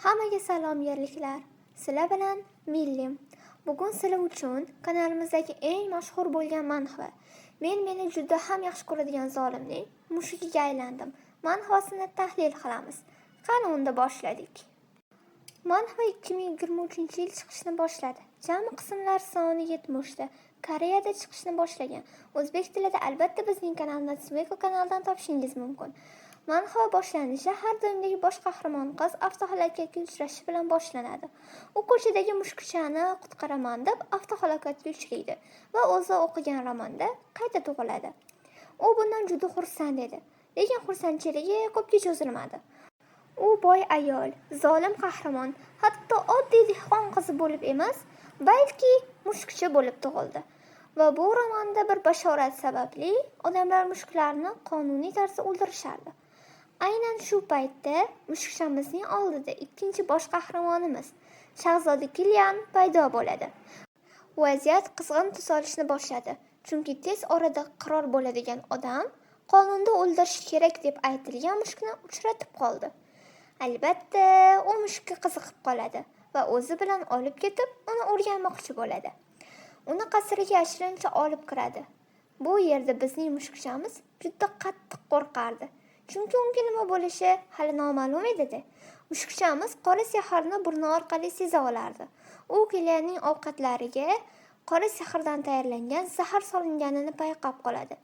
Hammaga salom yerliklar. Sizlar bilan Millim. Bugun sizlar uchun kanalimizdagi eng mashhur bo'lgan manhva. Meni juda ham yaxshi ko'radigan zolimning mushugiga aylandim. Manhvasini tahlil qilamiz. Qani unda boshladik. Manhva 2023-yil chiqishni boshladi. Jami qismlar soni 70 ta. Koreyada chiqishni boshlagan. O'zbek tilida albatta bizning kanalni Smeko kanalidan topishingiz mumkin. Manhva boshlanishi har doimdagi bosh qahramon qiz avtohalokatga uchrashi bilan boshlanadi. U ko'chadagi mushukchani qutqaraman deb avtohalokatga uchraydi va o'zi o'qigan romonda qayta tug'iladi. U bundan juda xursand edi, lekin xursandchiligi ko'pga cho'zilmadi. U boy ayol, zolim qahramon, hatto oddiy dehqon qizi bo'lib emas, balki mushukcha bo'lib tug'ildi. Va bu romanda bir bashorat sababli odamlar mushuklarni qonuniy tarzda o'ldirishardi. Aynan shu paytda mushukchamizning oldida ikkinchi bosh qahramonimiz, Shahzoda Kilian paydo bo'ladi. Vaziyat qizg'in tus olishni boshladi, chunki tez orada qirol bo'ladigan odam qonunda o'ldirish kerak deb aytilgan mushukni uchratib qoldi. Albatta, u mushukka qiziqib qoladi va o'zi bilan olib ketib, uni o'rganmoqchi bo'ladi. Uni qasriga yashirincha olib kiradi. Bu yerda bizning mushukchamiz juda qattiq qo'rqardi. Chunki unga nima bo'lishi hali noma'lum edi. Mushukchamiz qora sehrni burni orqali seza olardi. U Kilianning ovqatlariga qora sehrdan tayyorlangan zahar solinganini payqab qoladi.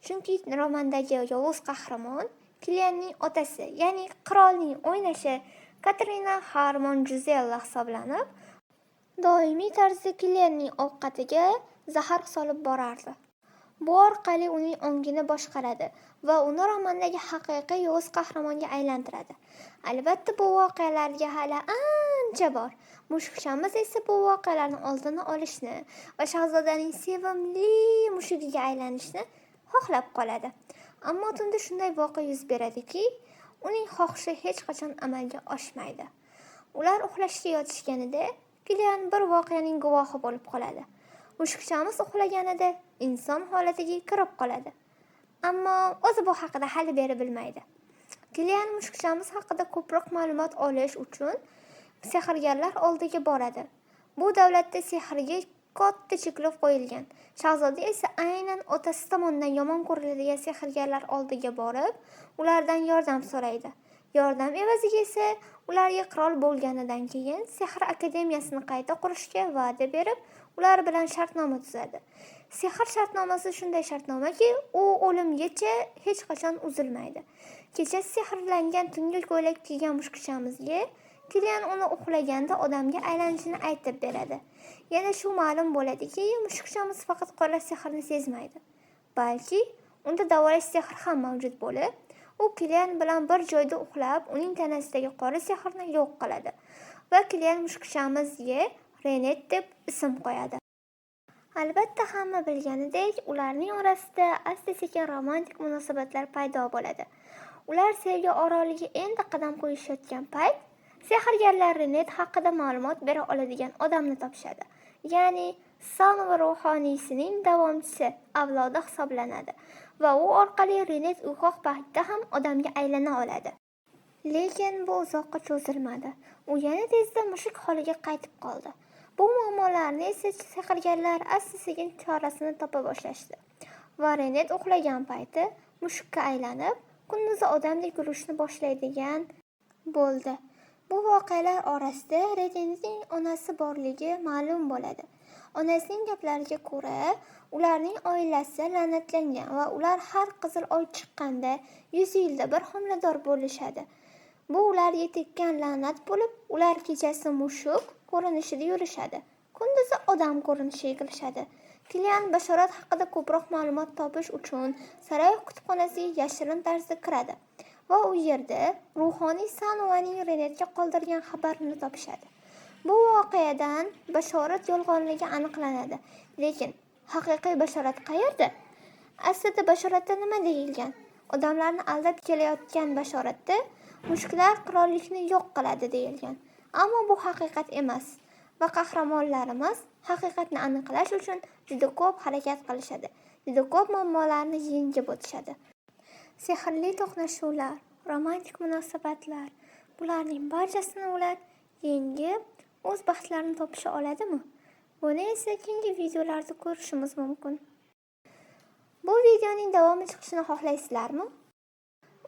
Chunki romandagi yovuz qahramon Kilianning otasi, ya'ni qirolning o'ynashi Katrina Harmon Juzella hisoblanib, doimiy tarzda Kilianning ovqatiga zahar solib borardi. Bu orqali uning ongini boshqaradi va uni romandagi haqiqiy yovuz qahramonga aylantiradi. Albatta, bu voqealarga hali ancha bor. Mushukchamiz esa bu voqealarning oldini olishni va shahzodaning sevimli mushugiga aylanishni xohlab qoladi. Ammo tunda shunday voqea yuz beradiki, uning xohishi hech qachon amalga oshmaydi. Ular uxlashga yotishganida Kilian bir voqeaning guvohi bo'lib qoladi. Mushukchamiz uxlaganida inson holatiga kirib qoladi. Ammo o'zi bu haqida hali beri bilmaydi. Kilian mushukchamiz haqida ko'proq ma'lumot olish uchun sehrgarlar oldiga boradi. Bu davlatda sehrga katta cheklov qo'yilgan. Shahzoda esa aynan otasi tomonidan yomon ko'riladigan sehrgarlar oldiga borib, ulardan yordam so'raydi. Yordam evaziga esa ularga qirol bo'lganidan keyin Sehr akademiyasini qayta qurishga va'da berib, ular bilan shartnoma tuzadi. Sehr shartnomasi shunday shartnomaki, u o'limgacha hech qachon uzilmaydi. Kecha sehrlangan tungi ko'ylak kiygan mushukchamizga Kilian uni uxlaganda odamga aylanishini aytib beradi. Yana shu ma'lum bo'ladiki, mushukchamiz faqat qora sehrni sezmaydi, balki unda davolash sehri ham mavjud bo'lib, u Kilian bilan bir joyda uxlab, uning tanasidagi qora sehrni yo'q qiladi va Kilian mushukchamizga Renet deb ism qo'yadi. Albatta, hamma bilganidek, ularning orasida asta-sekin romantik munosabatlar paydo bo'ladi. Ular sevgi oroliga endi qadam qo'yishayotgan payt, sehrgarlar Renet haqida ma'lumot bera oladigan odamni topishadi. Ya'ni Sanova ruhoniysining davomchisi, avlodi hisoblanadi va u orqali Renet uyg'oq paytda ham odamga aylana oladi. Lekin bu uzoqqa cho'zilmadi. U yana tezda mushuk holiga qaytib qoldi. Bu muammolarni esa sehrgarlar asta-sekin chorasini topa boshlashdi va Renet uxlagan payti mushukka aylanib, kunduzi odamdek yurishni boshlaydigan bo'ldi. Bu voqealar orasida Renetning onasi borligi ma'lum bo'ladi. Onasining gaplariga ko'ra, ularning oilasi la'natlangan va ular har qizil oy chiqqanda 100 yilda bir homilador bo'lishadi. Bu ularga tekkan la'nat bo'lib, ular kechasi mushuk ko'rinishida yurishadi, kunduzi odam ko'rinishiga kirishadi. Kilian bashorat haqida ko'proq ma'lumot topish uchun saroy kutubxonasiga yashirin tarzda kiradi va u yerda ruhoniy Sanovaning Renetga qoldirgan xabarini topishadi. Bu voqeadan bashorat yolg'onligi aniqlanadi. Lekin haqiqiy bashorat qayerda? Aslida bashoratda nima deyilgan? Odamlarni aldab kelayotgan bashoratda mushuklar qirollikni yo'q qiladi deyilgan. Ammo bu haqiqat emas va qahramonlarimiz haqiqatni aniqlash uchun juda ko'p harakat qilishadi. Juda ko'p muammolarni yengib o'tishadi. Sehrli to'qnashuvlar, romantik munosabatlar, ularning barchasini ular yengib, o'z baxtlarini topisha oladimi? Buni esa keyingi videolarda ko'rishimiz mumkin. Bu videoning davomi chiqishini xohlaysizlarmi?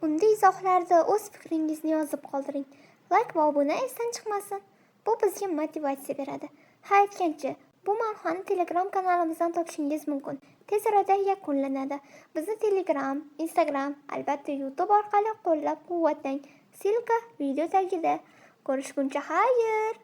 Unda izohlarda o'z fikringizni yozib qoldiring. Like va obuna esdan chiqmasin. Bu bizga motivatsiya beradi. Ha, aytgancha, bu manhani Telegram kanalimizdan topishingiz mumkin. Tez orada yakunlanadi. Bizni Telegram, Instagram, albatta YouTube orqali qo'llab-quvvatlang. Silka video tagida. Ko'rishguncha xayr.